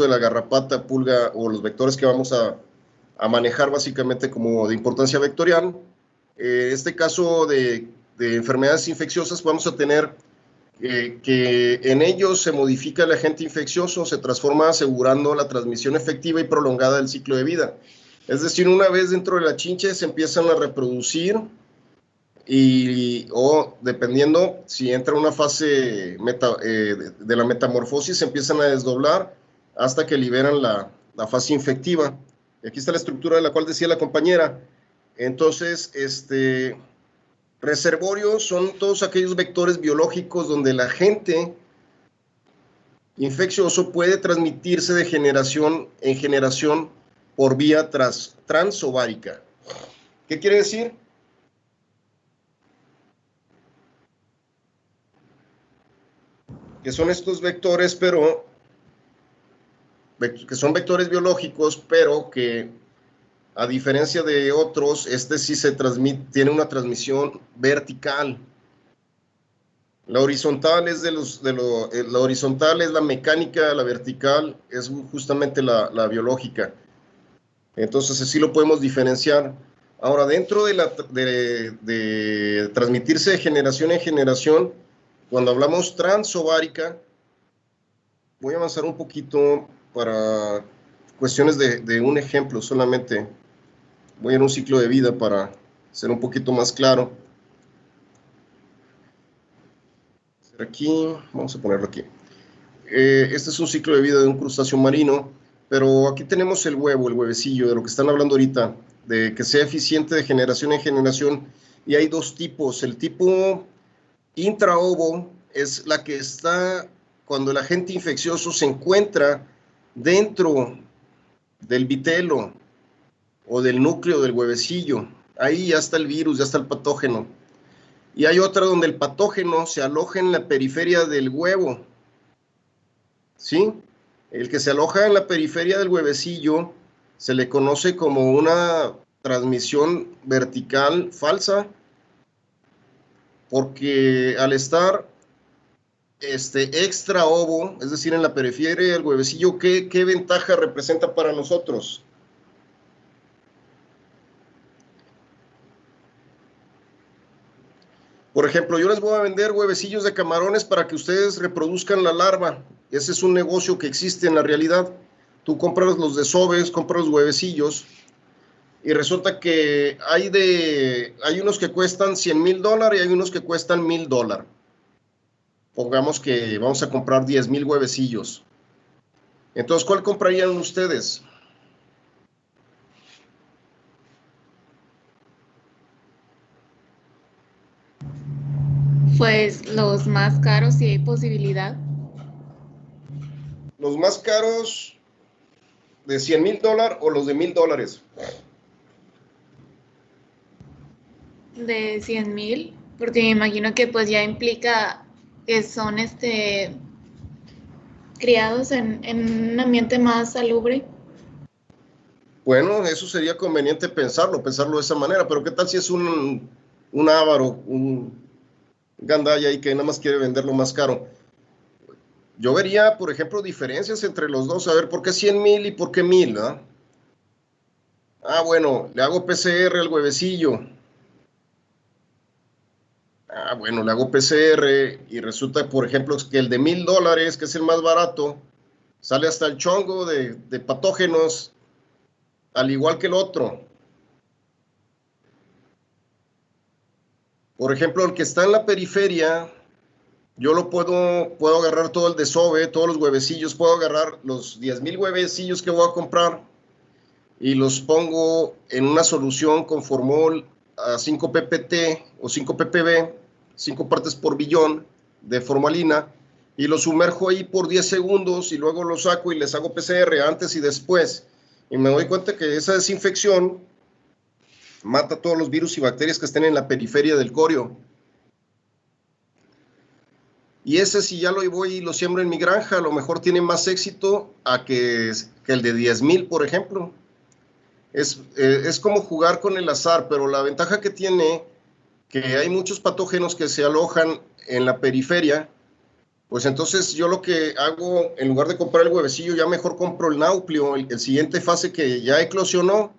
de la garrapata, pulga o los vectores que vamos a manejar básicamente como de importancia vectorial. Este caso de enfermedades infecciosas, vamos a tener que en ellos se modifica el agente infeccioso, se transforma asegurando la transmisión efectiva y prolongada del ciclo de vida. Es decir, una vez dentro de la chinche se empiezan a reproducir o dependiendo si entra una fase de la metamorfosis, se empiezan a desdoblar hasta que liberan la fase infectiva. Y aquí está la estructura de la cual decía la compañera. Entonces, reservorios son todos aquellos vectores biológicos donde el agente infeccioso puede transmitirse de generación en generación por vía transovárica. ¿Qué quiere decir? Que son estos vectores, pero que son vectores biológicos, pero que a diferencia de otros, sí tiene una transmisión vertical. La horizontal es la horizontal es la mecánica, la vertical es justamente la biológica. Entonces así lo podemos diferenciar. Ahora, dentro de transmitirse de generación en generación, cuando hablamos transovárica, voy a avanzar un poquito para cuestiones de un ejemplo solamente. Voy a ir a un ciclo de vida para ser un poquito más claro. Aquí, vamos a ponerlo aquí. Este es un ciclo de vida de un crustáceo marino, pero aquí tenemos el huevo, el huevecillo, de lo que están hablando ahorita, de que sea eficiente de generación en generación, y hay dos tipos. El tipo intraovo es la que está cuando el agente infeccioso se encuentra dentro del vitelo o del núcleo del huevecillo. Ahí ya está el virus, ya está el patógeno. Y hay otra donde el patógeno se aloja en la periferia del huevo, ¿sí? El que se aloja en la periferia del huevecillo se le conoce como una transmisión vertical falsa, porque al estar extra ovo, es decir, en la periferia del huevecillo, ¿qué ventaja representa para nosotros? Por ejemplo, yo les voy a vender huevecillos de camarones para que ustedes reproduzcan la larva. Ese es un negocio que existe en la realidad. Tú compras los desoves, compras los huevecillos, y resulta que hay unos que cuestan $100,000 y hay unos que cuestan $1,000. Pongamos que vamos a comprar 10,000 huevecillos. Entonces, ¿cuál comprarían ustedes? Pues los más caros, si hay posibilidad. ¿Los más caros de $100,000 o los de $1,000? De 100,000, porque me imagino que pues ya implica que son criados en un ambiente más salubre. Bueno, eso sería conveniente pensarlo de esa manera, pero ¿qué tal si es un avaro, un gandalla ahí que nada más quiere venderlo más caro? Yo vería, por ejemplo, diferencias entre los dos, a ver, ¿por qué 100,000 y por qué 1,000? Bueno, le hago PCR al huevecillo. Bueno, le hago PCR y resulta, por ejemplo, que el de $1,000, que es el más barato, sale hasta el chongo de patógenos, al igual que el otro. Por ejemplo, el que está en la periferia, yo lo puedo agarrar todo el desove, todos los huevecillos, puedo agarrar los 10,000 huevecillos que voy a comprar y los pongo en una solución con formol a 5 ppt o 5 ppb, 5 partes por billón de formalina, y los sumerjo ahí por 10 segundos y luego los saco y les hago PCR antes y después. Y me doy cuenta que esa desinfección mata todos los virus y bacterias que estén en la periferia del corio. Y ese, si ya lo voy y lo siembro en mi granja, a lo mejor tiene más éxito que el de 10,000, por ejemplo. Es como jugar con el azar, pero la ventaja que tiene que hay muchos patógenos que se alojan en la periferia, Pues entonces yo lo que hago, en lugar de comprar el huevecillo, ya mejor compro el náuplio, el siguiente fase que ya eclosionó,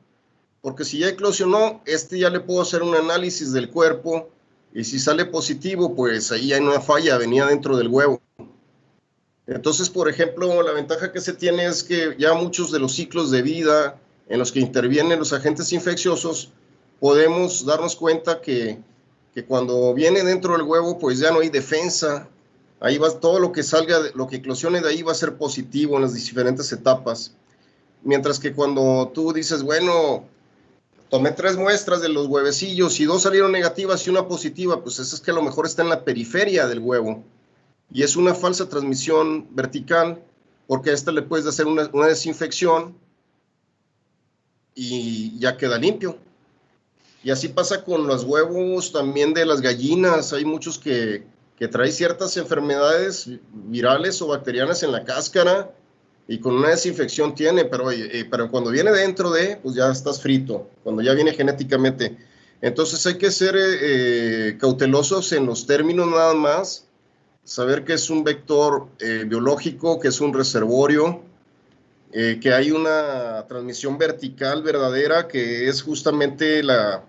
porque si ya eclosionó, ya le puedo hacer un análisis del cuerpo, y si sale positivo, pues ahí hay una falla, venía dentro del huevo. Entonces, por ejemplo, la ventaja que se tiene es que ya muchos de los ciclos de vida en los que intervienen los agentes infecciosos, podemos darnos cuenta que cuando viene dentro del huevo, pues ya no hay defensa. Ahí va todo lo que salga, lo que eclosione de ahí va a ser positivo en las diferentes etapas. Mientras que cuando tú dices, bueno, tomé 3 muestras de los huevecillos y 2 salieron negativas y una positiva, pues eso es que a lo mejor está en la periferia del huevo. Y es una falsa transmisión vertical, porque a esta le puedes hacer una desinfección y ya queda limpio. Y así pasa con los huevos también de las gallinas. Hay muchos que traen ciertas enfermedades virales o bacterianas en la cáscara y con una desinfección tiene, pero cuando viene dentro pues ya estás frito, cuando ya viene genéticamente. Entonces hay que ser cautelosos en los términos nada más, saber que es un vector biológico, que es un reservorio, que hay una transmisión vertical verdadera, que es justamente la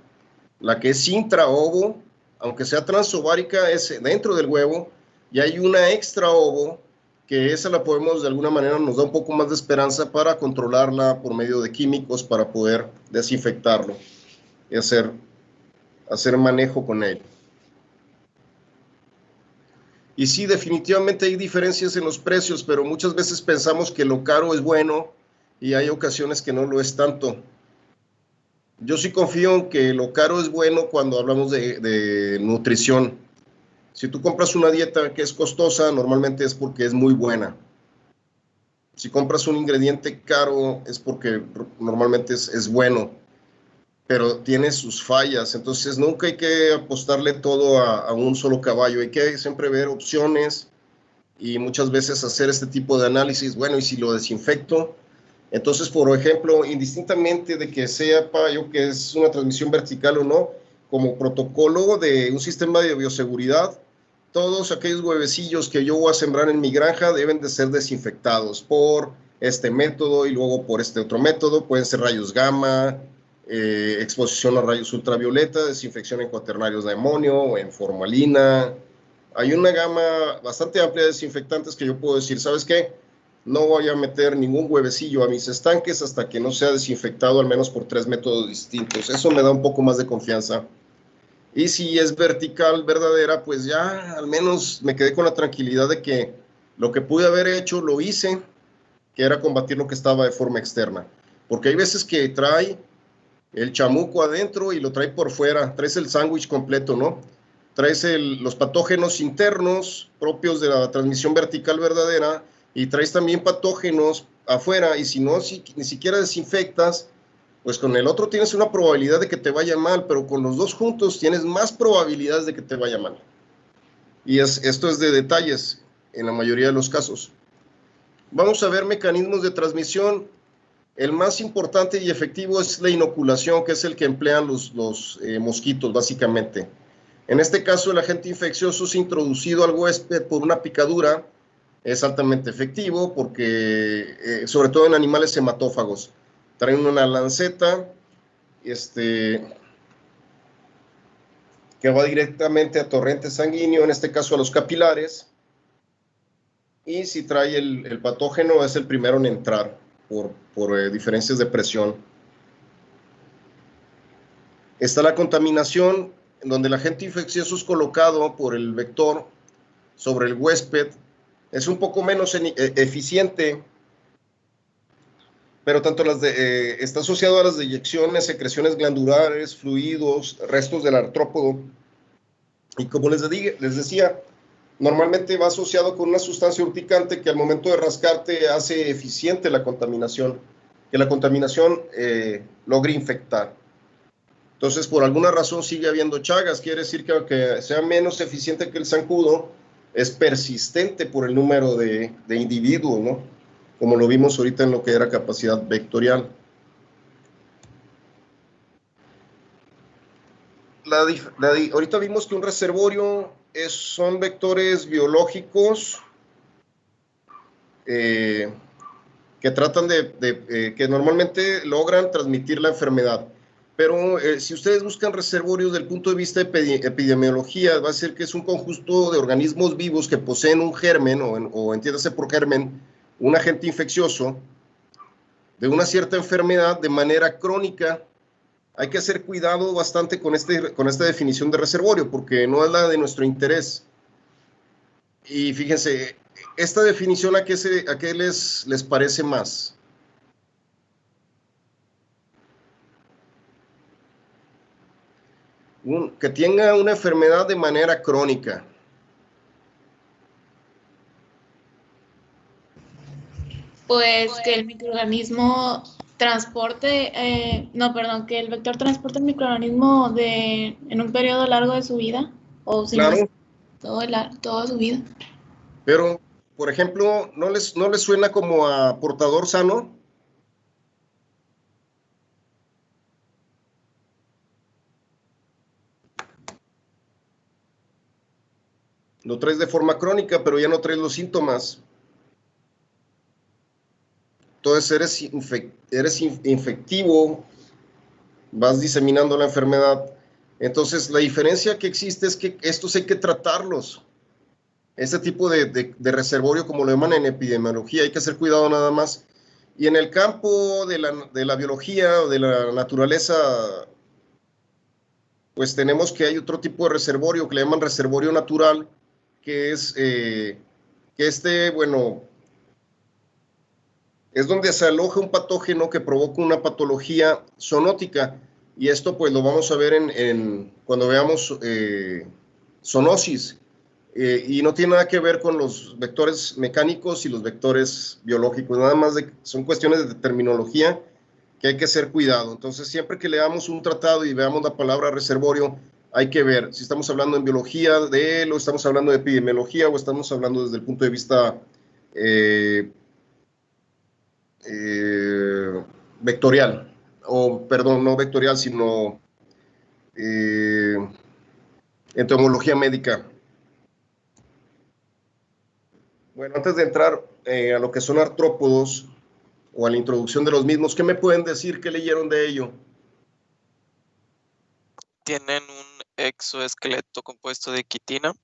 que es intraovo, aunque sea transovárica, es dentro del huevo, y hay una extraovo, que esa la podemos de alguna manera, nos da un poco más de esperanza para controlarla por medio de químicos, para poder desinfectarlo y hacer manejo con él. Y sí, definitivamente hay diferencias en los precios, pero muchas veces pensamos que lo caro es bueno y hay ocasiones que no lo es tanto. Yo sí confío en que lo caro es bueno cuando hablamos de nutrición. Si tú compras una dieta que es costosa, normalmente es porque es muy buena. Si compras un ingrediente caro, es porque normalmente es bueno, pero tiene sus fallas. Entonces, nunca hay que apostarle todo a un solo caballo. Hay que siempre ver opciones y muchas veces hacer este tipo de análisis. Bueno, ¿y si lo desinfecto? Entonces, por ejemplo, indistintamente de que sepa yo que es una transmisión vertical o no, como protocolo de un sistema de bioseguridad, todos aquellos huevecillos que yo voy a sembrar en mi granja deben de ser desinfectados por este método y luego por este otro método. Pueden ser rayos gamma, exposición a rayos ultravioleta, desinfección en cuaternarios de amonio o en formalina. Hay una gama bastante amplia de desinfectantes que yo puedo decir, ¿sabes qué? No voy a meter ningún huevecillo a mis estanques hasta que no sea desinfectado al menos por 3 métodos distintos. Eso me da un poco más de confianza. Y si es vertical verdadera, pues ya al menos me quedé con la tranquilidad de que lo que pude haber hecho lo hice, que era combatir lo que estaba de forma externa. Porque hay veces que trae el chamuco adentro y lo trae por fuera, traes el sándwich completo, ¿no? Traes los patógenos internos propios de la transmisión vertical verdadera y traes también patógenos afuera, y si no, ni siquiera desinfectas, pues con el otro tienes una probabilidad de que te vaya mal, pero con los dos juntos tienes más probabilidades de que te vaya mal. Y esto es de detalles en la mayoría de los casos. Vamos a ver mecanismos de transmisión. El más importante y efectivo es la inoculación, que es el que emplean los mosquitos, básicamente. En este caso, el agente infeccioso es introducido al huésped por una picadura. Es altamente efectivo porque, sobre todo en animales hematófagos, traen una lanceta que va directamente a torrente sanguíneo, en este caso a los capilares, y si trae el patógeno es el primero en entrar por diferencias de presión. Está la contaminación, en donde el agente infeccioso es colocado por el vector sobre el huésped. Es un poco menos eficiente, pero tanto está asociado a las deyecciones, secreciones glandulares, fluidos, restos del artrópodo. Y como les decía, normalmente va asociado con una sustancia urticante que al momento de rascarte hace eficiente la contaminación, que la contaminación logre infectar. Entonces, por alguna razón sigue habiendo chagas, quiere decir que aunque sea menos eficiente que el zancudo, es persistente por el número de individuos, ¿no? Como lo vimos ahorita en lo que era capacidad vectorial. Ahorita vimos que un reservorio son vectores biológicos que tratan que normalmente logran transmitir la enfermedad. Pero si ustedes buscan reservorios desde el punto de vista de epidemiología, va a ser que es un conjunto de organismos vivos que poseen un germen, o entiéndase por germen, un agente infeccioso de una cierta enfermedad de manera crónica. Hay que hacer cuidado bastante con esta definición de reservorio, porque no es la de nuestro interés. Y fíjense, esta definición, ¿a qué les parece más? Que tenga una enfermedad de manera crónica. Pues que el microorganismo transporte, que el vector transporte el microorganismo en un periodo largo de su vida, o si no es toda su vida. Pero, por ejemplo, ¿no les suena como a portador sano? Lo traes de forma crónica, pero ya no traes los síntomas. Entonces eres infectivo, vas diseminando la enfermedad. Entonces, la diferencia que existe es que estos hay que tratarlos. Este tipo de reservorio, como lo llaman en epidemiología, hay que hacer cuidado nada más. Y en el campo de la biología o de la naturaleza, pues tenemos que hay otro tipo de reservorio que le llaman reservorio natural, que es bueno, es donde se aloja un patógeno que provoca una patología zoonótica. Y esto pues lo vamos a ver cuando veamos zoonosis. Y no tiene nada que ver con los vectores mecánicos y los vectores biológicos, nada más son cuestiones de terminología que hay que hacer cuidado. Entonces, siempre que leamos un tratado y veamos la palabra reservorio, hay que ver si estamos hablando en biología de él, o estamos hablando de epidemiología, o estamos hablando desde el punto de vista vectorial, o perdón, no vectorial, sino entomología médica. Bueno, antes de entrar a lo que son artrópodos o a la introducción de los mismos, ¿qué me pueden decir? ¿Qué leyeron de ello? Tienen un exoesqueleto compuesto de quitina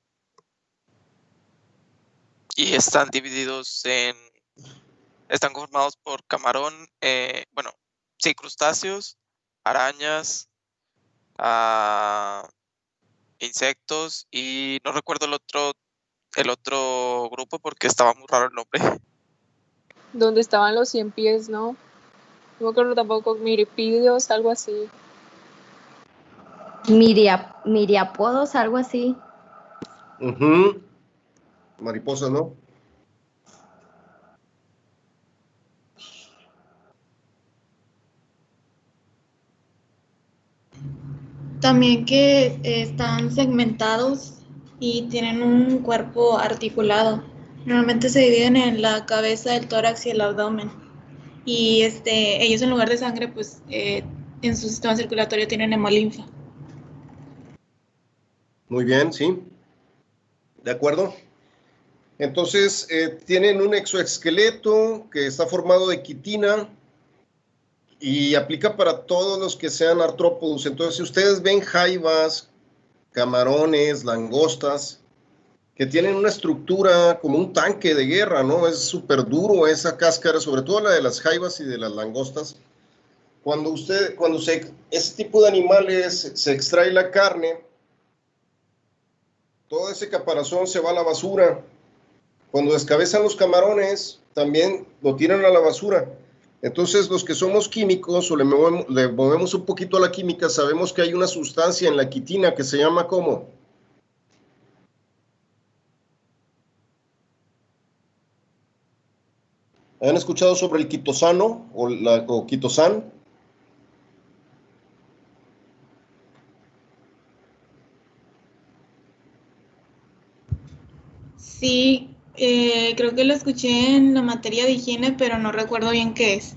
y están conformados por camarón, crustáceos, arañas, insectos, y no recuerdo el otro grupo porque estaba muy raro el nombre. Donde estaban los 100 pies, ¿no? No me acuerdo tampoco, miripidios, algo así. Miriapodos, algo así. Mariposa, ¿no? También que están segmentados y tienen un cuerpo articulado. Normalmente se dividen en la cabeza, el tórax y el abdomen. Y ellos en lugar de sangre, pues en su sistema circulatorio tienen hemolinfa. Muy bien, sí. De acuerdo. Entonces, tienen un exoesqueleto que está formado de quitina y aplica para todos los que sean artrópodos. Entonces, si ustedes ven jaivas, camarones, langostas, que tienen una estructura como un tanque de guerra, ¿no? Es súper duro esa cáscara, sobre todo la de las jaivas y de las langostas. Cuando ese tipo de animales se extrae la carne, todo ese caparazón se va a la basura. Cuando descabezan los camarones, también lo tiran a la basura. Entonces, los que somos químicos o le movemos un poquito a la química, sabemos que hay una sustancia en la quitina que se llama ¿cómo? ¿Han escuchado sobre el quitosano o quitosan? Sí, creo que lo escuché en la materia de higiene, pero no recuerdo bien qué es.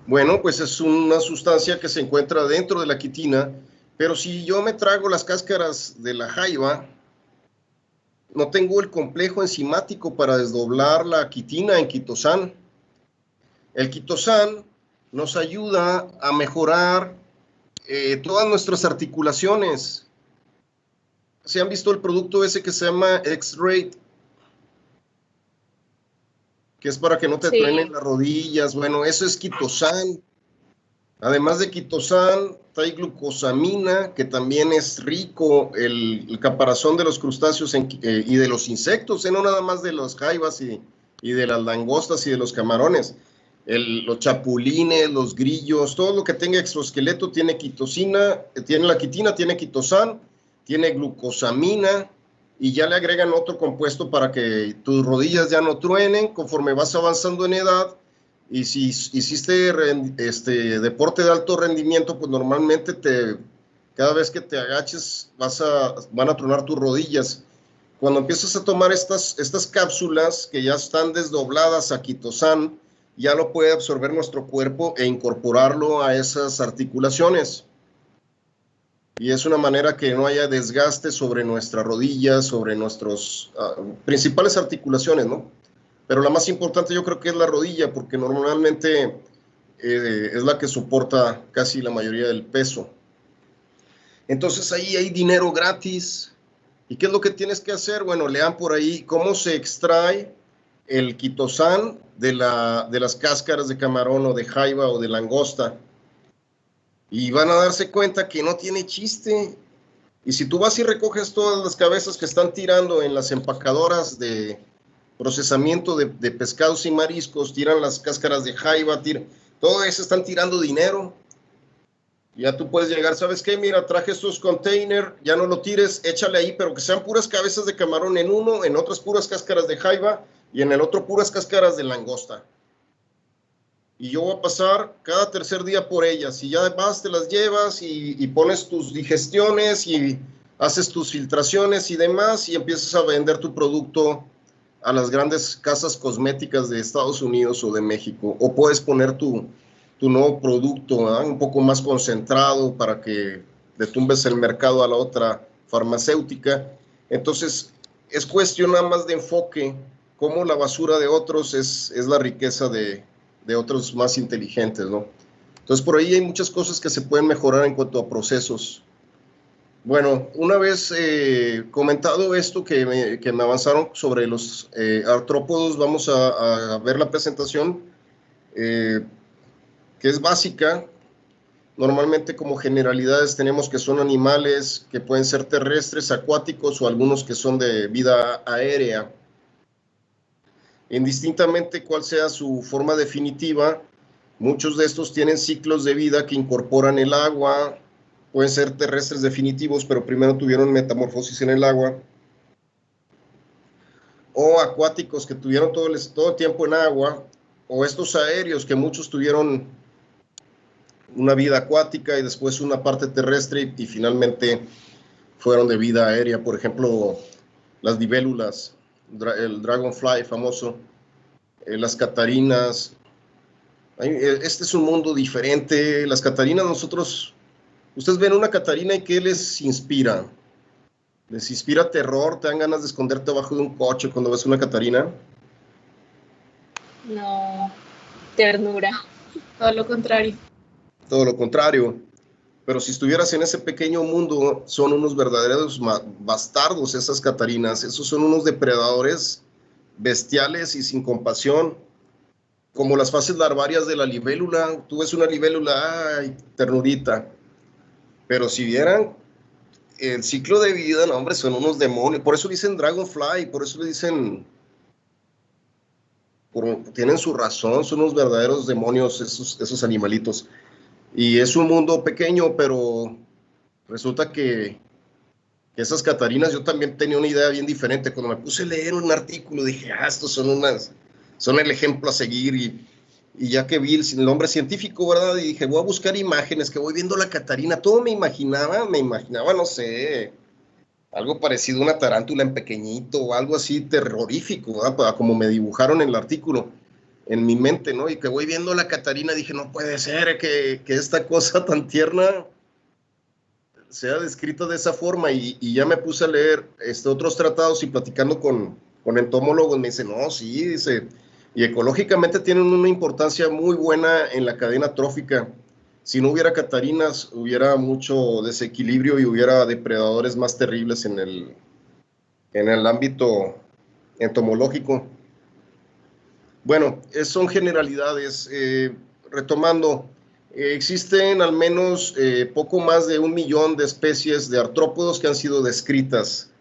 Bueno, pues es una sustancia que se encuentra dentro de la quitina, pero si yo me trago las cáscaras de la jaiba, no tengo el complejo enzimático para desdoblar la quitina en quitosan. El quitosan nos ayuda a mejorar todas nuestras articulaciones. ¿Se han visto el producto ese que se llama X-Ray? Que es para que no te truenen las rodillas. Bueno, eso es quitosan. Además de quitosan, hay glucosamina, que también es rico, el caparazón de los crustáceos y de los insectos, no nada más de las jaivas y de las langostas y de los camarones. Los chapulines, los grillos, todo lo que tenga exoesqueleto tiene quitosina, tiene la quitina, tiene quitosan, tiene glucosamina, y ya le agregan otro compuesto para que tus rodillas ya no truenen conforme vas avanzando en edad. Y si hiciste deporte de alto rendimiento, pues normalmente cada vez que te agaches van a tronar tus rodillas. Cuando empiezas a tomar estas cápsulas que ya están desdobladas a quitosan, ya lo puede absorber nuestro cuerpo e incorporarlo a esas articulaciones. Y es una manera que no haya desgaste sobre nuestras rodillas, sobre nuestras principales articulaciones, ¿no? Pero la más importante yo creo que es la rodilla, porque normalmente es la que soporta casi la mayoría del peso. Entonces ahí hay dinero gratis. ¿Y qué es lo que tienes que hacer? Bueno, lean por ahí cómo se extrae el quitosan de las cáscaras de camarón o de jaiba o de langosta. Y van a darse cuenta que no tiene chiste. Y si tú vas y recoges todas las cabezas que están tirando en las empacadoras de procesamiento de pescados y mariscos, tiran las cáscaras de jaiba, todo eso están tirando dinero. Ya tú puedes llegar, ¿sabes qué? Mira, traje estos containers, ya no lo tires, échale ahí, pero que sean puras cabezas de camarón en uno, en otras puras cáscaras de jaiba y en el otro puras cáscaras de langosta. Y yo voy a pasar cada tercer día por ellas, y ya vas, te las llevas y pones tus digestiones y haces tus filtraciones y demás, y empiezas a vender tu producto a las grandes casas cosméticas de Estados Unidos o de México, o puedes poner tu nuevo producto, ¿verdad? Un poco más concentrado para que le tumbes el mercado a la otra farmacéutica. Entonces, es cuestión nada más de enfoque, cómo la basura de otros es la riqueza de otros más inteligentes, ¿no? Entonces, por ahí hay muchas cosas que se pueden mejorar en cuanto a procesos. Bueno, una vez comentado esto que me avanzaron sobre los artrópodos, vamos a ver la presentación que es básica. Normalmente como generalidades tenemos que son animales que pueden ser terrestres, acuáticos o algunos que son de vida aérea. Indistintamente cuál sea su forma definitiva, muchos de estos tienen ciclos de vida que incorporan el agua. Pueden ser terrestres definitivos, pero primero tuvieron metamorfosis en el agua. O acuáticos que tuvieron todo el tiempo en agua. O estos aéreos que muchos tuvieron una vida acuática y después una parte terrestre y finalmente fueron de vida aérea. Por ejemplo, las libélulas, el dragonfly famoso, las catarinas. Este es un mundo diferente. Las catarinas nosotros... Ustedes ven una catarina y ¿qué les inspira? ¿Les inspira terror? ¿Te dan ganas de esconderte abajo de un coche cuando ves una catarina? No, ternura. Todo lo contrario. Todo lo contrario. Pero si estuvieras en ese pequeño mundo, son unos verdaderos bastardos esas catarinas. Esos son unos depredadores bestiales y sin compasión. Como las fases larvarias de la libélula. Tú ves una libélula, ¡ay, ternurita! Pero si vieran el ciclo de vida, no, hombre, son unos demonios. Por eso dicen dragonfly, por eso le dicen... tienen su razón, son unos verdaderos demonios esos animalitos. Y es un mundo pequeño, pero resulta que esas catarinas, yo también tenía una idea bien diferente. Cuando me puse a leer un artículo, dije, estos son el ejemplo a seguir. Y ya que vi el nombre científico, ¿verdad? Y dije, voy a buscar imágenes, que voy viendo la catarina. Todo me imaginaba, no sé, algo parecido a una tarántula en pequeñito o algo así terrorífico, ¿verdad? Como me dibujaron en el artículo, en mi mente, ¿no? Y que voy viendo la catarina, dije, no puede ser que esta cosa tan tierna sea descrito de esa forma, y ya me puse a leer otros tratados y platicando con entomólogos, me dicen, no, sí, dice, y ecológicamente tienen una importancia muy buena en la cadena trófica. Si no hubiera catarinas, hubiera mucho desequilibrio y hubiera depredadores más terribles en el ámbito entomológico. Bueno, son generalidades. Retomando, existen al menos poco más de 1 millón de especies de artrópodos que han sido descritas,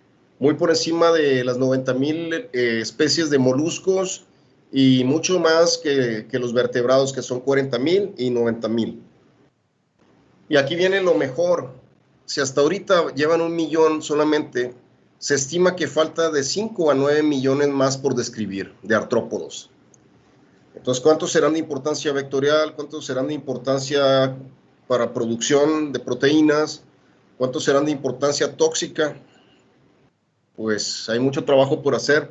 muy por encima de las 90,000 especies de moluscos y mucho más que los vertebrados, que son 40,000 y 90,000. Y aquí viene lo mejor. Si hasta ahorita llevan 1 millón solamente, se estima que falta de 5 a 9 millones más por describir de artrópodos. Entonces, ¿cuántos serán de importancia vectorial? ¿Cuántos serán de importancia para producción de proteínas? ¿Cuántos serán de importancia tóxica? Pues hay mucho trabajo por hacer.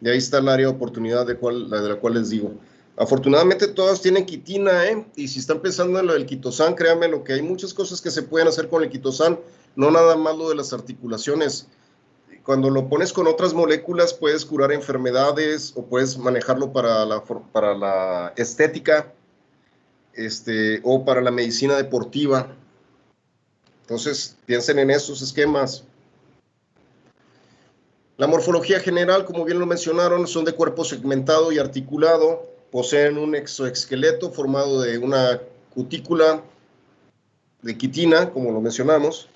Y ahí está el área de oportunidad de la cual les digo. Afortunadamente todas tienen quitina, y si están pensando en lo del quitosán, créanme lo que hay muchas cosas que se pueden hacer con el quitosán, no nada más lo de las articulaciones. Cuando lo pones con otras moléculas puedes curar enfermedades o puedes manejarlo para la estética, o para la medicina deportiva. Entonces piensen en esos esquemas. La morfología general, como bien lo mencionaron, son de cuerpo segmentado y articulado, poseen un exoesqueleto formado de una cutícula de quitina, como lo mencionamos,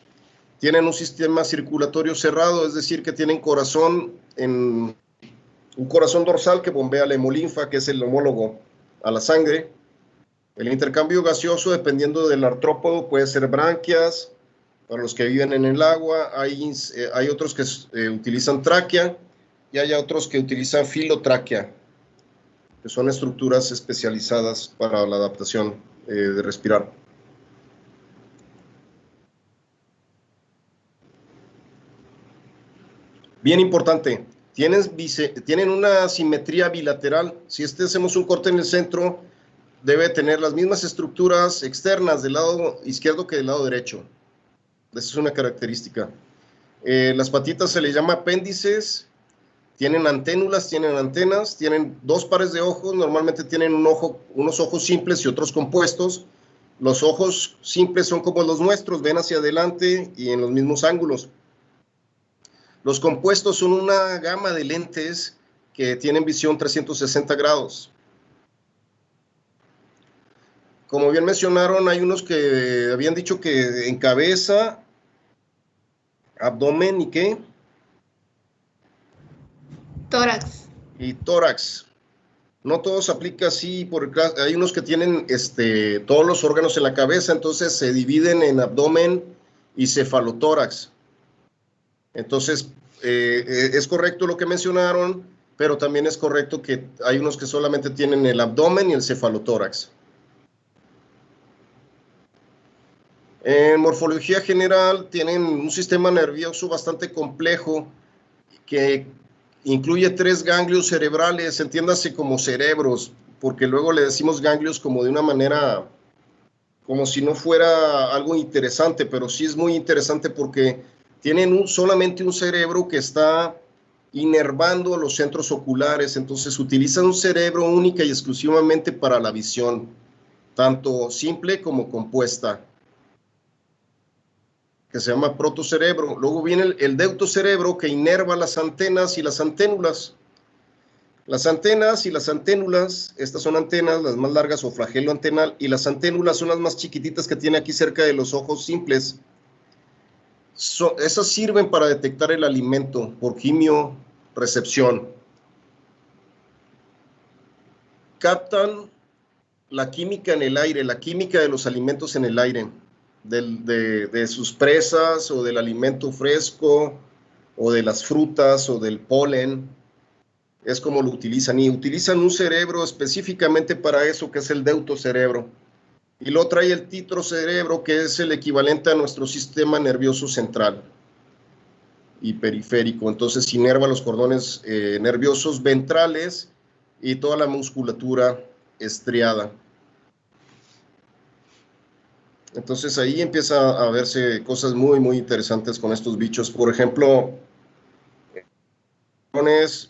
tienen un sistema circulatorio cerrado, es decir, que tienen un corazón dorsal que bombea la hemolinfa, que es el homólogo a la sangre. El intercambio gaseoso, dependiendo del artrópodo, puede ser branquias, para los que viven en el agua, hay otros que utilizan tráquea y hay otros que utilizan filotráquea, que son estructuras especializadas para la adaptación de respirar. Bien importante, tienen una simetría bilateral. Si hacemos un corte en el centro, debe tener las mismas estructuras externas del lado izquierdo que del lado derecho. Esa es una característica. Las patitas se les llama apéndices, tienen anténulas, tienen antenas, tienen 2 pares de ojos, normalmente tienen unos ojos simples y otros compuestos. Los ojos simples son como los nuestros, ven hacia adelante y en los mismos ángulos. Los compuestos son una gama de lentes que tienen visión 360 grados. Como bien mencionaron, hay unos que habían dicho que en cabeza, abdomen y ¿qué? Tórax. Y tórax. No todos aplica así, porque hay unos que tienen todos los órganos en la cabeza, entonces se dividen en abdomen y cefalotórax. Entonces, es correcto lo que mencionaron, pero también es correcto que hay unos que solamente tienen el abdomen y el cefalotórax. En morfología general tienen un sistema nervioso bastante complejo que incluye 3 ganglios cerebrales, entiéndase como cerebros, porque luego le decimos ganglios como de una manera, como si no fuera algo interesante, pero sí es muy interesante porque tienen solamente un cerebro que está inervando los centros oculares, entonces utilizan un cerebro única y exclusivamente para la visión, tanto simple como compuesta, que se llama protocerebro. Luego viene el deutocerebro, que inerva las antenas y las anténulas. Las antenas y las anténulas, estas son antenas, las más largas o flagelo antenal, y las anténulas son las más chiquititas que tiene aquí cerca de los ojos simples. Esas sirven para detectar el alimento por quimiorecepción. Captan la química en el aire, la química de los alimentos en el aire, de sus presas o del alimento fresco o de las frutas o del polen. Es como lo utilizan, y utilizan un cerebro específicamente para eso, que es el deutocerebro. Y luego trae el titrocerebro, que es el equivalente a nuestro sistema nervioso central y periférico. Entonces inerva los cordones nerviosos ventrales y toda la musculatura estriada. Entonces ahí empieza a verse cosas muy, muy interesantes con estos bichos. Por ejemplo,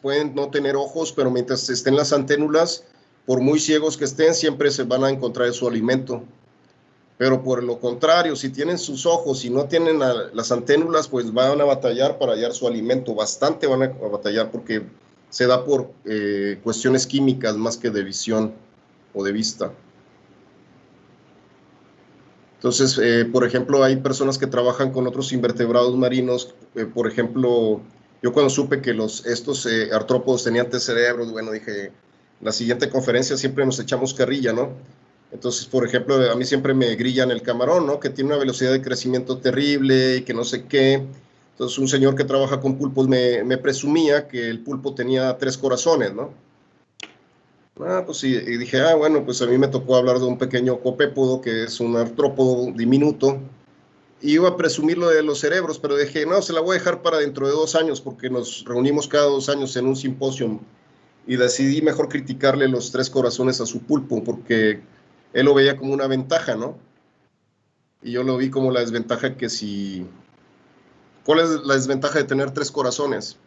pueden no tener ojos, pero mientras estén las anténulas, por muy ciegos que estén, siempre se van a encontrar su alimento. Pero por lo contrario, si tienen sus ojos y no tienen las anténulas, pues van a batallar para hallar su alimento. Bastante van a batallar porque se da por cuestiones químicas más que de visión o de vista. Entonces, por ejemplo, hay personas que trabajan con otros invertebrados marinos. Por ejemplo, yo cuando supe que estos artrópodos tenían 3 cerebros, bueno, dije, la siguiente conferencia siempre nos echamos carrilla, ¿no? Entonces, por ejemplo, a mí siempre me grillan el camarón, ¿no? Que tiene una velocidad de crecimiento terrible y que no sé qué. Entonces, un señor que trabaja con pulpos me presumía que el pulpo tenía 3 corazones, ¿no? Pues sí, y dije, bueno, pues a mí me tocó hablar de un pequeño copépodo que es un artrópodo diminuto. Y iba a presumir lo de los cerebros, pero dije, no, se la voy a dejar para dentro de 2 años porque nos reunimos cada 2 años en un simposio y decidí mejor criticarle los 3 corazones a su pulpo porque él lo veía como una ventaja, ¿no? Y yo lo vi como la desventaja que si... ¿Cuál es la desventaja de tener 3 corazones?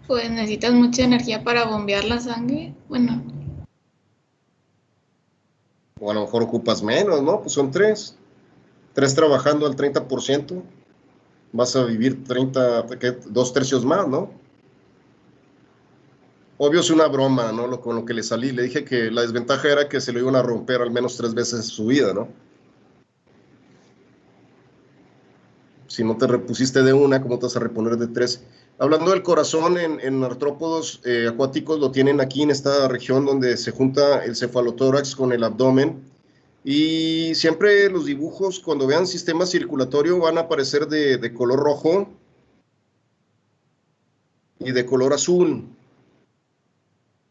Pues necesitas mucha energía para bombear la sangre. Bueno, O a lo mejor ocupas menos, ¿no? Pues son 3. 3 trabajando al 30%. Vas a vivir 2/3 más, ¿no? Obvio es una broma, ¿no? Con lo que le salí. Le dije que la desventaja era que se lo iban a romper al menos 3 veces en su vida, ¿no? Si no te repusiste de una, ¿cómo te vas a reponer de 3? Hablando del corazón, en artrópodos acuáticos lo tienen aquí en esta región donde se junta el cefalotórax con el abdomen. Y siempre los dibujos, cuando vean sistema circulatorio, van a aparecer de color rojo y de color azul.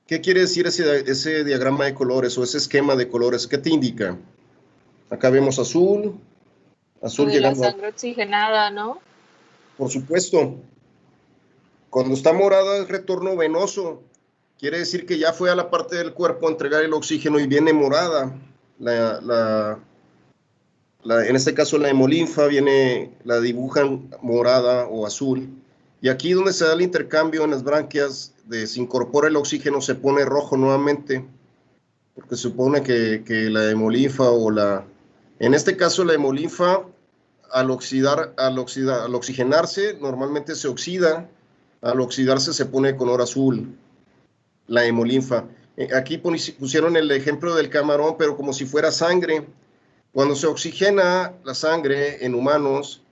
¿Qué quiere decir ese diagrama de colores o ese esquema de colores? ¿Qué te indica? Acá vemos azul De llegando la sangre oxigenada, ¿no? Por supuesto. Cuando está morada es retorno venoso. Quiere decir que ya fue a la parte del cuerpo a entregar el oxígeno y viene morada. En este caso la hemolinfa la dibujan morada o azul. Y aquí donde se da el intercambio en las branquias, se incorpora el oxígeno, se pone rojo nuevamente, porque se supone que la hemolinfa en este caso la hemolinfa, al oxigenarse, normalmente se oxida, al oxidarse se pone de color azul, la hemolinfa. Aquí pusieron el ejemplo del camarón, pero como si fuera sangre. Cuando se oxigena la sangre en humanos,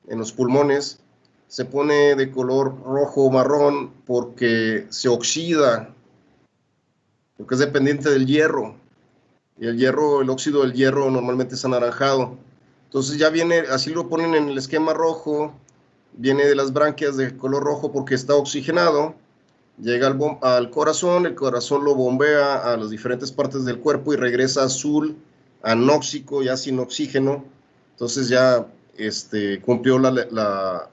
en los pulmones, se pone de color rojo o marrón porque se oxida, porque es dependiente del hierro. Y el óxido del hierro normalmente es anaranjado. Entonces ya viene, así lo ponen en el esquema rojo, viene de las branquias de color rojo porque está oxigenado, llega al corazón, el corazón lo bombea a las diferentes partes del cuerpo y regresa azul, anóxico, ya sin oxígeno. Entonces ya cumplió la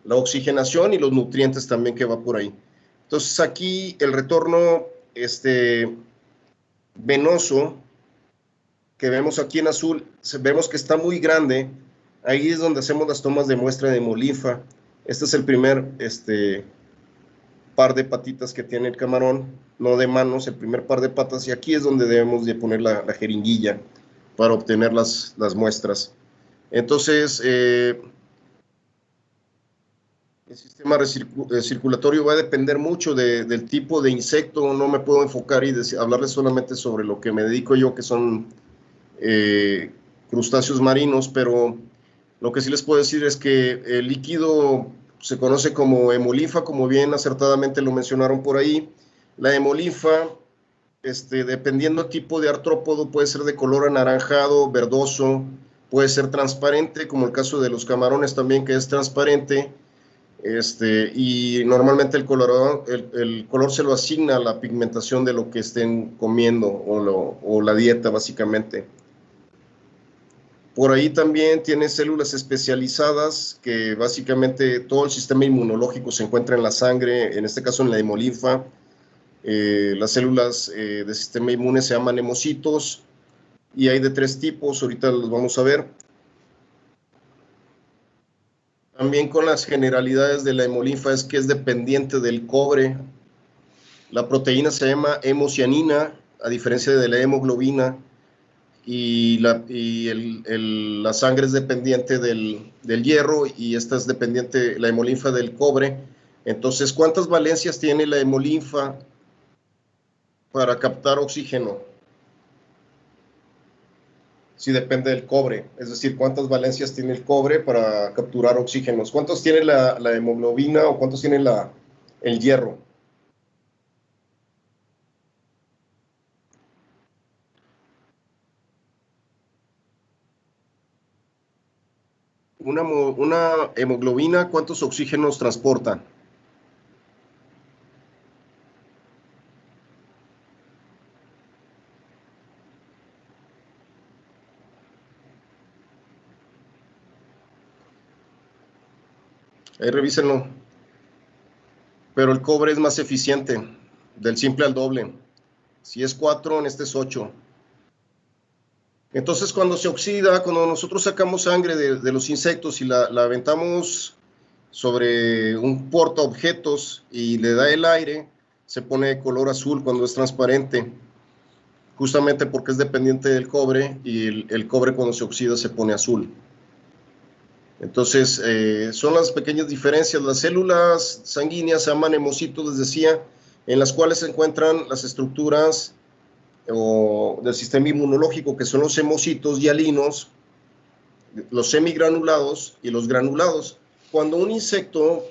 oxigenación y los nutrientes también que va por ahí. Entonces aquí el retorno venoso que vemos aquí en azul, vemos que está muy grande. Ahí es donde hacemos las tomas de muestra de hemolinfa. Este es el primer par de patitas que tiene el camarón, no de manos, el primer par de patas, y aquí es donde debemos de poner la jeringuilla para obtener las muestras. Entonces, el sistema circulatorio va a depender mucho del tipo de insecto. No me puedo enfocar y hablarles solamente sobre lo que me dedico yo, que son crustáceos marinos, pero lo que sí les puedo decir es que el líquido se conoce como hemolinfa, como bien acertadamente lo mencionaron por ahí. La hemolinfa, dependiendo del tipo de artrópodo, puede ser de color anaranjado, verdoso, puede ser transparente, como el caso de los camarones también, que es transparente, y normalmente el color se lo asigna a la pigmentación de lo que estén comiendo o la dieta, básicamente. Por ahí también tiene células especializadas que básicamente todo el sistema inmunológico se encuentra en la sangre, en este caso en la hemolinfa. Las células del sistema inmune se llaman hemocitos y hay de 3 tipos, ahorita los vamos a ver. También con las generalidades de la hemolinfa es que es dependiente del cobre. La proteína se llama hemocianina, a diferencia de la hemoglobina, y la sangre es dependiente del hierro y esta es dependiente, la hemolinfa, del cobre. Entonces, ¿cuántas valencias tiene la hemolinfa para captar oxígeno? Sí, depende del cobre, es decir, ¿cuántas valencias tiene el cobre para capturar oxígenos? ¿Cuántos tiene la hemoglobina o cuántos tiene el hierro? Una hemoglobina, ¿cuántos oxígenos transporta? Ahí revísenlo. Pero el cobre es más eficiente, del simple al doble. Si es 4, en este es 8. Entonces, cuando se oxida, cuando nosotros sacamos sangre de los insectos y la aventamos sobre un portaobjetos y le da el aire, se pone de color azul cuando es transparente, justamente porque es dependiente del cobre y el cobre cuando se oxida se pone azul. Entonces, son las pequeñas diferencias. Las células sanguíneas se llaman hemocitos, les decía, en las cuales se encuentran las estructuras del sistema inmunológico, que son los hemocitos hialinos, los semigranulados y los granulados. Cuando un insecto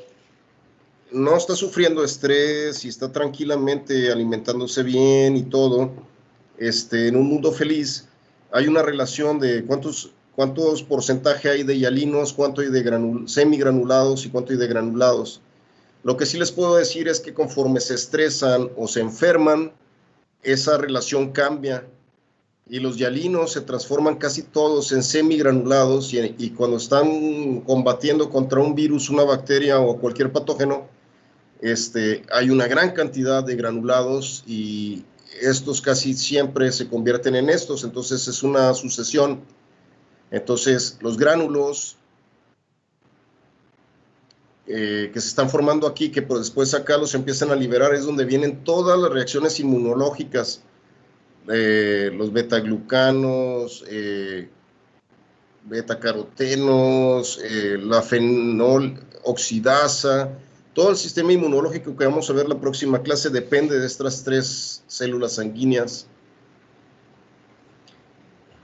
no está sufriendo estrés y está tranquilamente alimentándose bien y todo, en un mundo feliz, hay una relación de cuántos porcentaje hay de hialinos, cuánto hay de semigranulados y cuánto hay de granulados. Lo que sí les puedo decir es que conforme se estresan o se enferman, esa relación cambia y los hialinos se transforman casi todos en semigranulados y cuando están combatiendo contra un virus, una bacteria o cualquier patógeno, hay una gran cantidad de granulados y estos casi siempre se convierten en estos, entonces es una sucesión. Entonces, los gránulos que se están formando aquí, que después acá los empiezan a liberar, es donde vienen todas las reacciones inmunológicas, los betaglucanos, betacarotenos, la fenol oxidasa, todo el sistema inmunológico que vamos a ver la próxima clase depende de estas 3 células sanguíneas.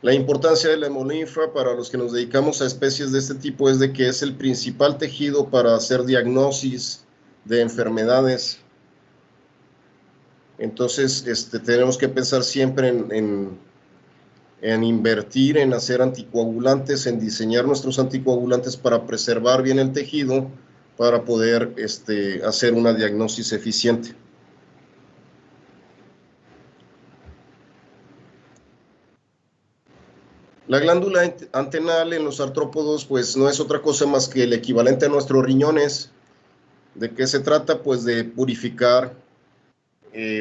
La importancia de la hemolinfa para los que nos dedicamos a especies de este tipo es de que es el principal tejido para hacer diagnosis de enfermedades. Entonces, tenemos que pensar siempre en invertir, en hacer anticoagulantes, en diseñar nuestros anticoagulantes para preservar bien el tejido, para poder hacer una diagnosis eficiente. La glándula antenal en los artrópodos pues no es otra cosa más que el equivalente a nuestros riñones. ¿De qué se trata? Pues de purificar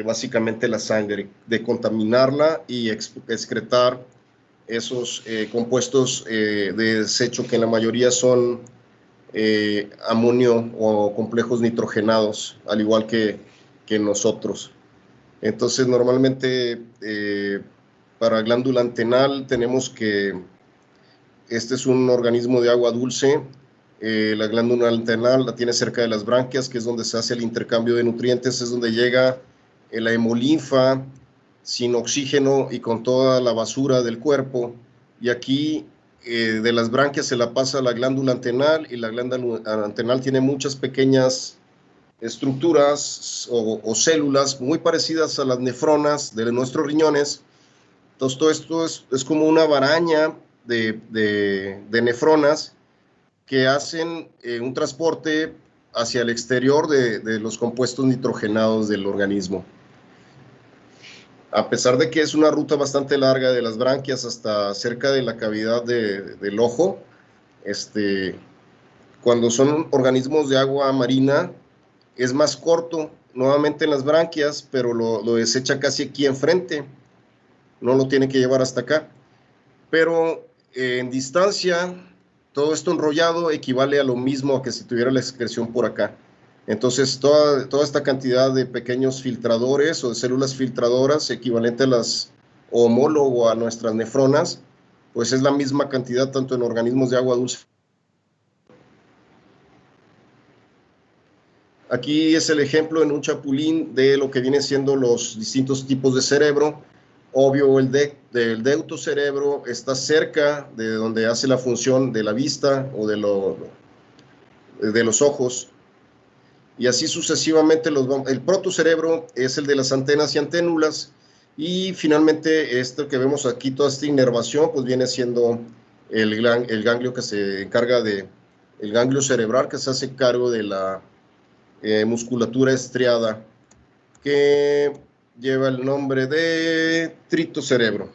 básicamente la sangre, de contaminarla y excretar esos compuestos de desecho que en la mayoría son amonio o complejos nitrogenados, al igual que nosotros. Entonces, normalmente para glándula antenal tenemos que este es un organismo de agua dulce. La glándula antenal la tiene cerca de las branquias, que es donde se hace el intercambio de nutrientes, es donde llega la hemolinfa sin oxígeno y con toda la basura del cuerpo. Y aquí de las branquias se la pasa a la glándula antenal y la glándula antenal tiene muchas pequeñas estructuras o células muy parecidas a las nefronas de nuestros riñones. Entonces todo esto es como una maraña de nefronas que hacen un transporte hacia el exterior de los compuestos nitrogenados del organismo. A pesar de que es una ruta bastante larga de las branquias hasta cerca de la cavidad del ojo, cuando son organismos de agua marina, es más corto, nuevamente en las branquias, pero lo desecha casi aquí enfrente, no lo tiene que llevar hasta acá. Pero en distancia, todo esto enrollado equivale a lo mismo a que si tuviera la excreción por acá. Entonces, toda esta cantidad de pequeños filtradores o de células filtradoras equivalente a las o homólogo a nuestras nefronas, pues es la misma cantidad tanto en organismos de agua dulce. Aquí es el ejemplo en un chapulín de lo que vienen siendo los distintos tipos de cerebro. Obvio, el deutocerebro está cerca de donde hace la función de la vista o de los ojos. Y así sucesivamente, el protocerebro es el de las antenas y anténulas. Y finalmente, esto que vemos aquí, toda esta inervación, pues viene siendo el ganglio que se encarga el ganglio cerebral, que se hace cargo de la musculatura estriada, que lleva el nombre de tritocerebro.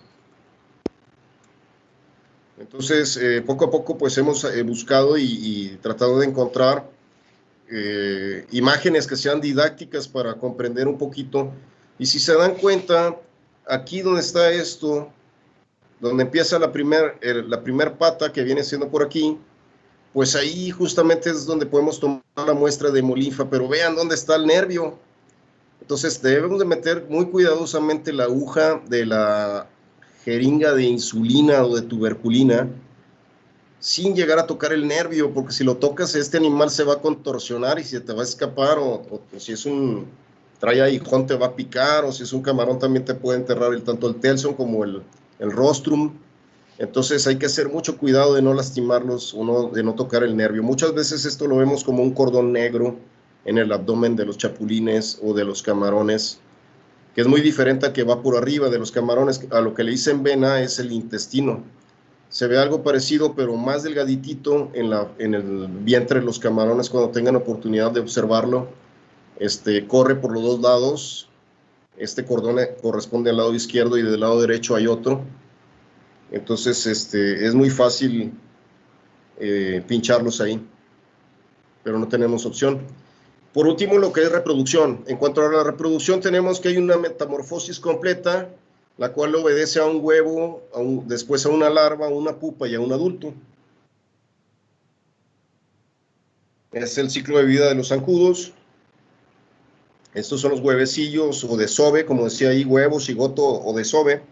Entonces, poco a poco, pues hemos buscado y tratado de encontrar imágenes que sean didácticas para comprender un poquito. Y si se dan cuenta, aquí donde está esto, donde empieza la primer pata que viene siendo por aquí, pues ahí justamente es donde podemos tomar la muestra de hemolinfa, pero vean dónde está el nervio. Entonces debemos de meter muy cuidadosamente la aguja de la jeringa de insulina o de tuberculina sin llegar a tocar el nervio, porque si lo tocas, este animal se va a contorsionar y se te va a escapar, o si es trae aguijón te va a picar, o si es un camarón también te puede enterrar tanto el telson como el rostrum. Entonces hay que hacer mucho cuidado de no lastimarlos o de no tocar el nervio. Muchas veces esto lo vemos como un cordón negro en el abdomen de los chapulines o de los camarones, que es muy diferente a que va por arriba de los camarones. A lo que le dicen vena es el intestino. Se ve algo parecido, pero más delgaditito en el vientre de los camarones. Cuando tengan oportunidad de observarlo, corre por los dos lados. Este cordón corresponde al lado izquierdo y del lado derecho hay otro. Entonces, es muy fácil pincharlos ahí, pero no tenemos opción. Por último, lo que es reproducción. En cuanto a la reproducción, tenemos que hay una metamorfosis completa, la cual obedece a un huevo, después a una larva, a una pupa y a un adulto. Es el ciclo de vida de los zancudos. Estos son los huevecillos o desove, como decía ahí, huevo, cigoto o desove.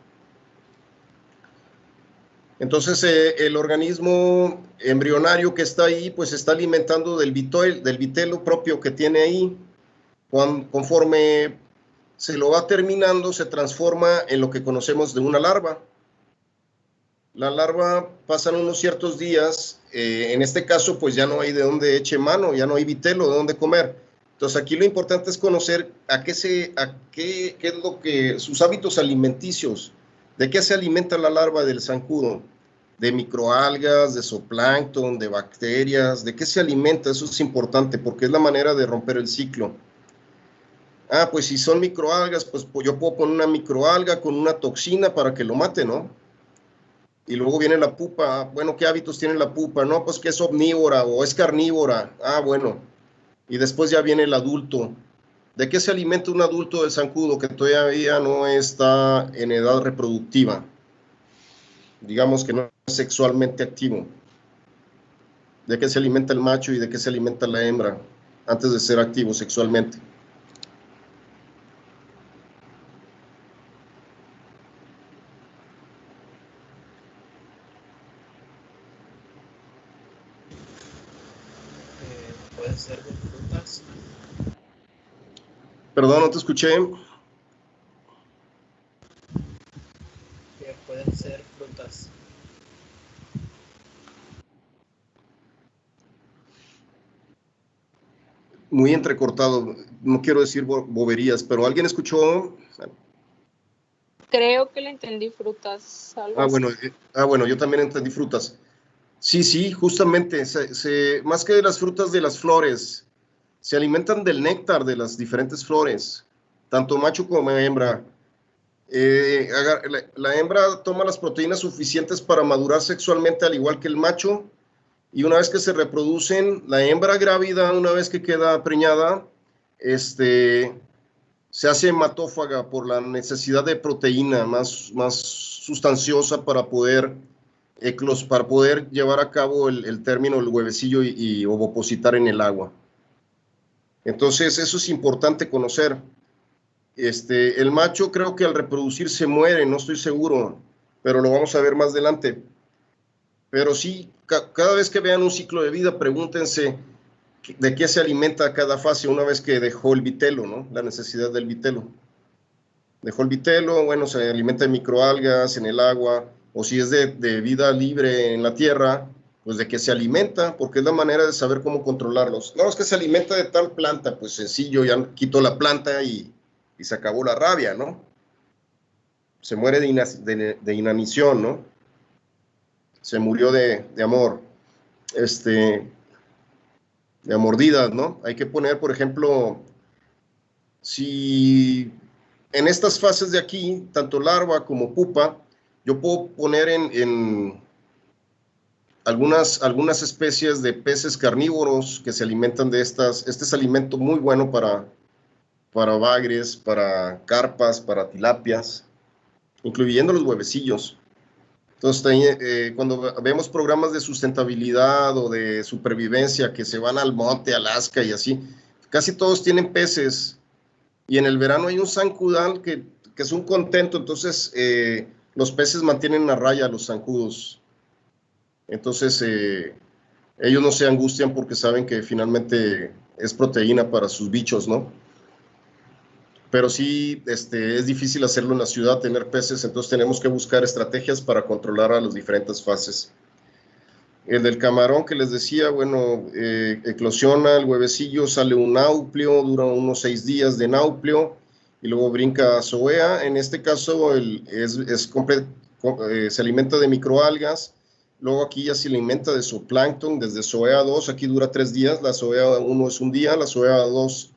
Entonces, el organismo embrionario que está ahí, pues está alimentando del vitelo propio que tiene ahí. Conforme se lo va terminando, se transforma en lo que conocemos de una larva. La larva pasan unos ciertos días, en este caso, pues ya no hay de dónde eche mano, ya no hay vitelo, de dónde comer. Entonces, aquí lo importante es conocer qué es lo que, sus hábitos alimenticios. ¿De qué se alimenta la larva del zancudo? De microalgas, de zooplancton, de bacterias. ¿De qué se alimenta? Eso es importante porque es la manera de romper el ciclo. Pues si son microalgas, pues yo puedo poner una microalga con una toxina para que lo mate, ¿no? Y luego viene la pupa. Bueno, ¿qué hábitos tiene la pupa? No, pues que es omnívora o es carnívora. Bueno. Y después ya viene el adulto. ¿De qué se alimenta un adulto del zancudo que todavía no está en edad reproductiva? Digamos que no es sexualmente activo. ¿De qué se alimenta el macho y de qué se alimenta la hembra antes de ser activo sexualmente? Puede ser de frutas. Perdón, no te escuché. Pueden ser frutas. Muy entrecortado, no quiero decir boberías, pero ¿alguien escuchó? Creo que le entendí frutas. Bueno, yo también entendí frutas. Sí, justamente, más que de las frutas, de las flores, se alimentan del néctar de las diferentes flores, tanto macho como hembra. La hembra toma las proteínas suficientes para madurar sexualmente al igual que el macho, y una vez que se reproducen, la hembra grávida, una vez que queda preñada, se hace hematófaga por la necesidad de proteína más sustanciosa para poder llevar a cabo el término del huevecillo y ovopositar en el agua. Entonces, eso es importante conocer. El macho creo que al reproducirse muere, no estoy seguro, pero lo vamos a ver más adelante. Pero sí, cada vez que vean un ciclo de vida, pregúntense de qué se alimenta cada fase una vez que dejó el vitelo, ¿no? La necesidad del vitelo. Dejó el vitelo, bueno, se alimenta de microalgas en el agua, o si es de vida libre en la tierra, pues de qué se alimenta, porque es la manera de saber cómo controlarlos. No, es que se alimenta de tal planta, pues sencillo, ya quito la planta y se acabó la rabia, ¿no? Se muere de inanición, ¿no? Se murió de amor, de mordidas, ¿no? Hay que poner, por ejemplo, si en estas fases de aquí, tanto larva como pupa, yo puedo poner en algunas especies de peces carnívoros que se alimentan de estas. Este es alimento muy bueno para bagres, para carpas, para tilapias, incluyendo los huevecillos. Entonces, cuando vemos programas de sustentabilidad o de supervivencia que se van al monte, Alaska y así, casi todos tienen peces. Y en el verano hay un zancudal que es un contento, entonces los peces mantienen a raya a los zancudos. Entonces, ellos no se angustian porque saben que finalmente es proteína para sus bichos, ¿no? Pero sí, es difícil hacerlo en la ciudad, tener peces, entonces tenemos que buscar estrategias para controlar a las diferentes fases. El del camarón que les decía, bueno, eclosiona el huevecillo, sale un náupleo, dura unos 6 días de náupleo, y luego brinca a zoea. En este caso, se alimenta de microalgas, luego aquí ya se alimenta de zooplancton, desde zoea 2, aquí dura 3 días, la zoea 1 es un día, la zoea 2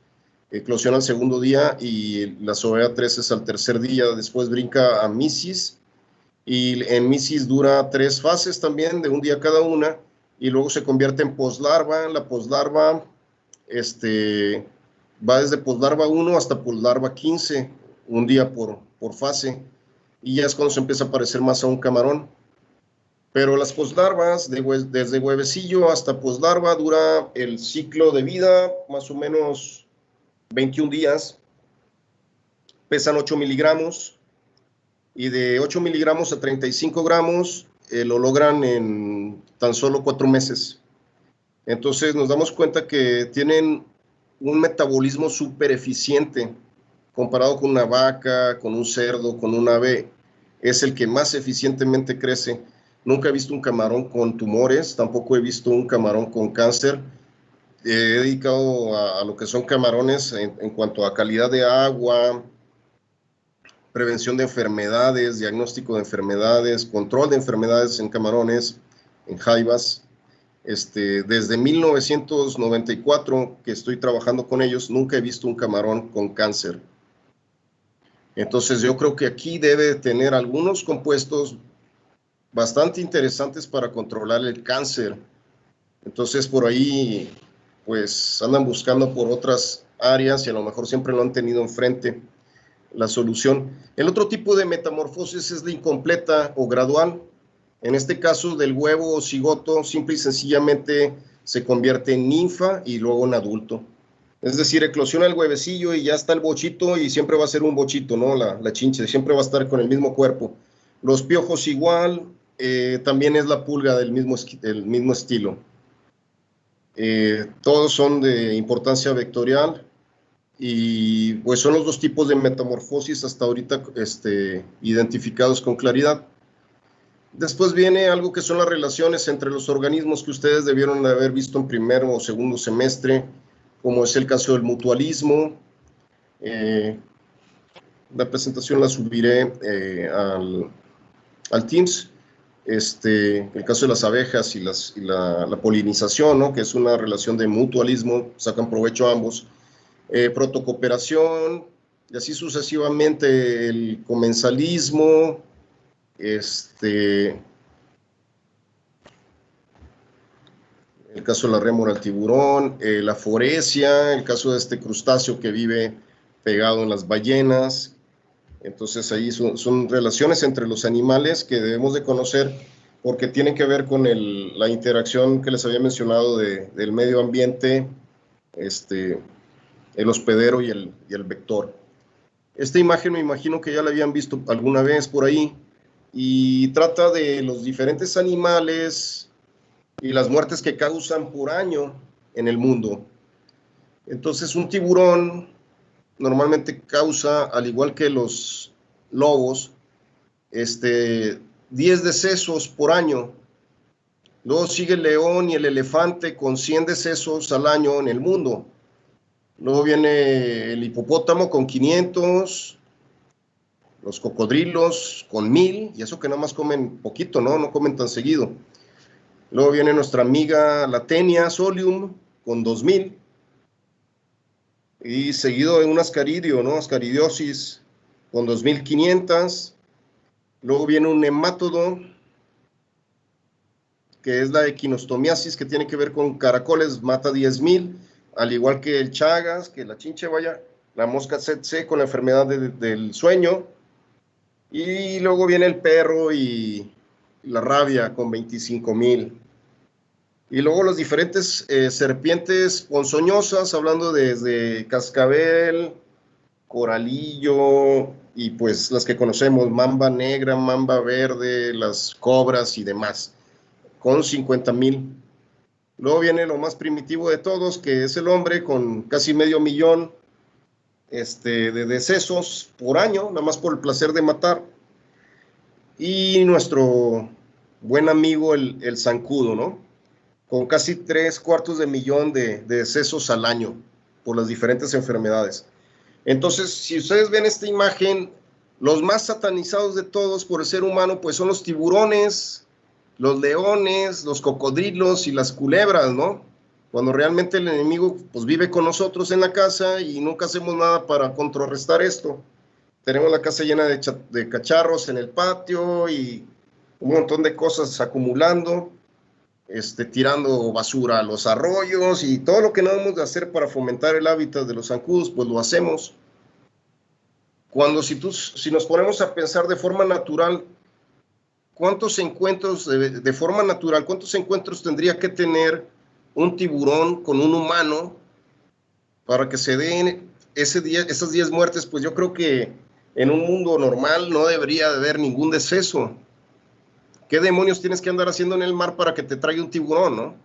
eclosiona al segundo día, y la zoea 3 es al tercer día, después brinca a misis, y en misis dura 3 fases también, de un día cada una, y luego se convierte en poslarva. La poslarva va desde poslarva 1 hasta poslarva 15, un día por fase, y ya es cuando se empieza a parecer más a un camarón. Pero las poslarvas, desde huevecillo hasta poslarva, dura el ciclo de vida más o menos 21 días, pesan 8 miligramos, y de 8 miligramos a 35 gramos lo logran en tan solo 4 meses. Entonces nos damos cuenta que tienen un metabolismo súper eficiente comparado con una vaca, con un cerdo, con un ave. Es el que más eficientemente crece. Nunca he visto un camarón con tumores, tampoco he visto un camarón con cáncer. He dedicado a lo que son camarones en cuanto a calidad de agua, prevención de enfermedades, diagnóstico de enfermedades, control de enfermedades en camarones, en jaivas. Desde 1994 que estoy trabajando con ellos, nunca he visto un camarón con cáncer. Entonces yo creo que aquí debe tener algunos compuestos bastante interesantes para controlar el cáncer. Entonces por ahí pues andan buscando por otras áreas y a lo mejor siempre lo han tenido enfrente la solución. El otro tipo de metamorfosis es la incompleta o gradual. En este caso del huevo o cigoto, simple y sencillamente se convierte en ninfa y luego en adulto. Es decir, eclosiona el huevecillo y ya está el bochito, y siempre va a ser un bochito, ¿no? La chinche siempre va a estar con el mismo cuerpo. Los piojos igual, también es la pulga del mismo estilo. Todos son de importancia vectorial. Y pues son los dos tipos de metamorfosis hasta ahorita identificados con claridad. Después viene algo que son las relaciones entre los organismos que ustedes debieron de haber visto en primero o segundo semestre, como es el caso del mutualismo. La presentación la subiré al Teams. El caso de las abejas y la polinización, ¿no? Que es una relación de mutualismo, sacan provecho ambos. Protocooperación, y así sucesivamente, el comensalismo, el caso de la rémora al tiburón, la foresia, el caso de este crustáceo que vive pegado en las ballenas. Entonces ahí son relaciones entre los animales que debemos de conocer porque tienen que ver con la interacción que les había mencionado del medio ambiente, el hospedero y el vector. Esta imagen me imagino que ya la habían visto alguna vez por ahí y trata de los diferentes animales y las muertes que causan por año en el mundo. Entonces un tiburón normalmente causa, al igual que los lobos, 10 decesos por año. Luego sigue el león y el elefante con 100 decesos al año en el mundo. Luego viene el hipopótamo con 500, los cocodrilos con 1000, y eso que nada más comen poquito, ¿no? No comen tan seguido. Luego viene nuestra amiga la Taenia solium con 2000. Y seguido de un ascaridio, ¿no? Ascaridiosis con 2500. Luego viene un nemátodo, que es la equinostomiasis, que tiene que ver con caracoles, mata 10,000, al igual que el chagas, que la chinche, vaya, la mosca tsetse con la enfermedad del sueño. Y luego viene el perro y la rabia con 25,000. Y luego los diferentes serpientes ponzoñosas, hablando desde cascabel, coralillo y pues las que conocemos, mamba negra, mamba verde, las cobras y demás, con 50,000. Luego viene lo más primitivo de todos, que es el hombre, con casi 500,000 de decesos por año, nada más por el placer de matar. Y nuestro buen amigo el zancudo, ¿no? Con casi 750,000 de decesos al año por las diferentes enfermedades. Entonces, si ustedes ven esta imagen, los más satanizados de todos por el ser humano, pues son los tiburones, los leones, los cocodrilos y las culebras, ¿no? Cuando realmente el enemigo pues vive con nosotros en la casa y nunca hacemos nada para contrarrestar esto. Tenemos la casa llena de cacharros en el patio y un montón de cosas acumulando, tirando basura a los arroyos y todo lo que no debemos de hacer para fomentar el hábitat de los zancudos, pues lo hacemos. Cuando si nos ponemos a pensar de forma natural, ¿cuántos encuentros de forma natural, cuántos encuentros tendría que tener un tiburón con un humano para que se den esas 10 muertes? Pues yo creo que en un mundo normal no debería de haber ningún deceso. ¿Qué demonios tienes que andar haciendo en el mar para que te traiga un tiburón, no?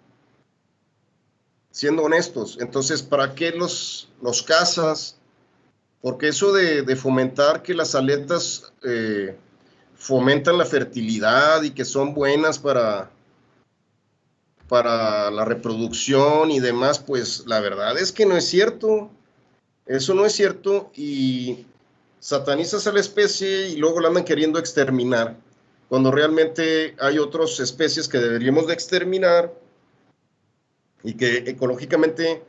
Siendo honestos. Entonces, ¿para qué los cazas? Porque eso de fomentar que las aletas fomentan la fertilidad y que son buenas para la reproducción y demás, pues la verdad es que no es cierto. Eso no es cierto y satanizas a la especie y luego la andan queriendo exterminar, cuando realmente hay otras especies que deberíamos de exterminar y que ecológicamente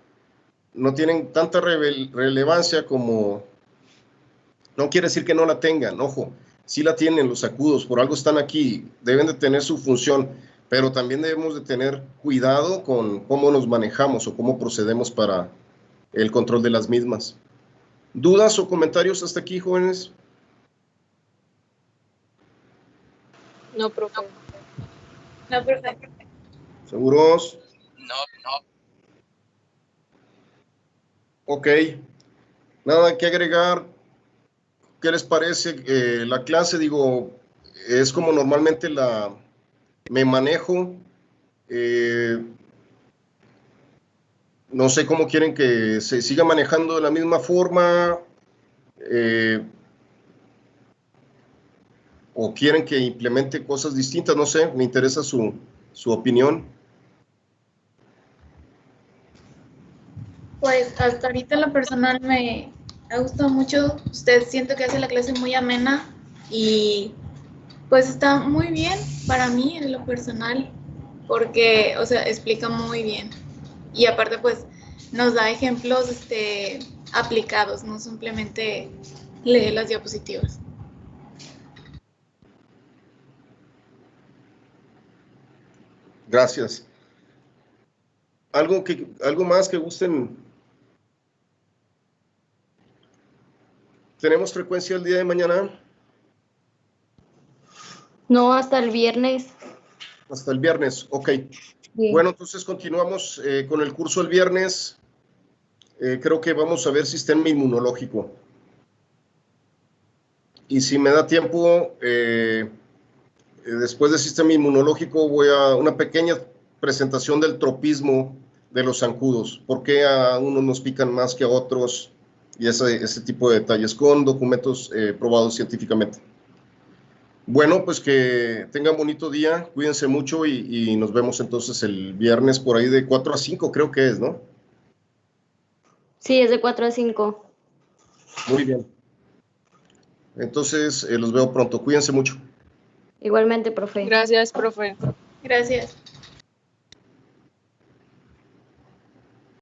no tienen tanta relevancia como... No quiere decir que no la tengan, ojo, sí la tienen los zancudos, por algo están aquí, deben de tener su función, pero también debemos de tener cuidado con cómo nos manejamos o cómo procedemos para el control de las mismas. ¿Dudas o comentarios hasta aquí, jóvenes? No, profe. No, perfecto. ¿Seguros? No. Ok. Nada que agregar. ¿Qué les parece? La clase, digo, es como normalmente me manejo. No sé cómo quieren que se siga manejando de la misma forma. O quieren que implemente cosas distintas, no sé, me interesa su opinión. Pues hasta ahorita en lo personal me ha gustado mucho. Usted siento que hace la clase muy amena y pues está muy bien para mí en lo personal porque, o sea, explica muy bien. Y aparte pues nos da ejemplos aplicados, no simplemente lee las diapositivas. Gracias. ¿Algo más que gusten? ¿Tenemos frecuencia el día de mañana? No, hasta el viernes. Hasta el viernes, ok. Sí. Bueno, entonces continuamos con el curso el viernes. Creo que vamos a ver sistema inmunológico. Y si me da tiempo, después del sistema inmunológico voy a una pequeña presentación del tropismo de los zancudos. ¿Por qué a unos nos pican más que a otros? Y ese tipo de detalles con documentos probados científicamente. Bueno, pues que tengan bonito día, cuídense mucho y nos vemos entonces el viernes por ahí de 4 a 5, creo que es, ¿no? Sí, es de 4 a 5. Muy bien. Entonces, los veo pronto. Cuídense mucho. Igualmente, profe. Gracias, profe. Gracias.